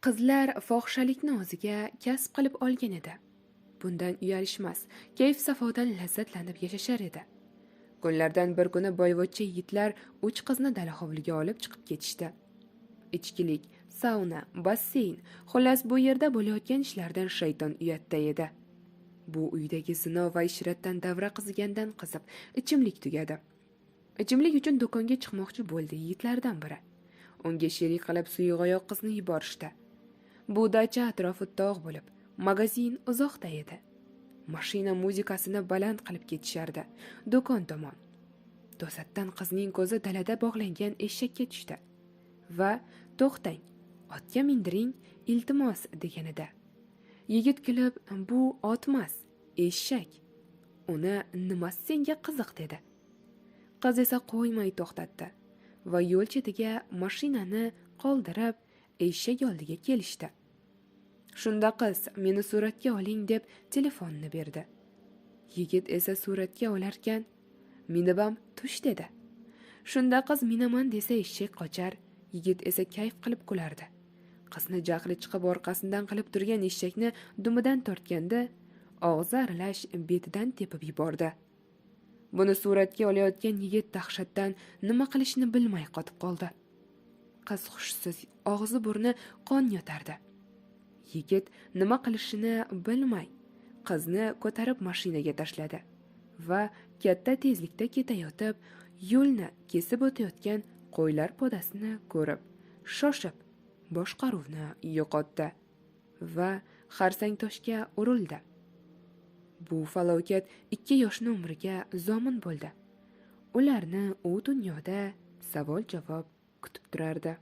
Qizlar fohishalikni o'ziga kasb qilib olgan edi. Bundan uyalishmas, kayf safodan lazzatlanib yashashar edi. Kunlardan bir kuni boyvachcha yigitlar 3 qizni dala hovliga olib chiqib ketishdi. Ichkilik, sauna, basseyn, xullas bu yerda bo'layotgan ishlardan shayton uyatda edi. Bu uydagi zino va ishratdan davra qizigandan qizib, ichimlik tugadi. Ichimlik uchun do'konga chiqmoqchi bo'ldi yigitlardan biri. Unga sherik qilib suyuqoyoq qizni yuborishdi. Bu dacha atrofi tog' bo'lib, magazin uzoqda edi. Mashina muzikasini baland qilib ketishardi do'kon tomon. To'satdan qizning ko'zi dalada bog'langan eshakka tushdi va "To'xtang, otga mindiring, iltimos" deganida. Yigit kulib, "Bu otmas, eshak. Uni nimasi senga qiziq" dedi. Qiz esa qo'ymay to'xtatdi va yo'l chetiga mashinani qoldirib, eshak oldiga kelishdi. Shunda qiz "Meni suratga oling" deb telefonni berdi. Yigit esa suratga olarkan, "Minibam tush" dedi. Shunda qiz "Minaman" desa eshak qochar, yigit esa kayf qilib kulardi. Qizni jahli chiqib orqasidan qilib turgan eshakni dumidan tortganda, og'zi aralash betidan tepib yubordi. Buni suratga olayotgan yigit dahshatdan nima qilishni bilmay qotib qoldi. Qiz hushsiz, og'zi burni qon yotardi. Yigit nima qilishini bilmay qizni ko'tarib mashinaga tashladi va katta tezlikda ketayotib, yo'lni kesib o'tayotgan qo'ylar podasini ko'rib, shoshib boshqaruvni yo'qotdi va xarsang toshga urildi. Bu falokat 2 yoshning umriga zomin bo'ldi. Ularni u dunyoda savol-javob kutib turardi.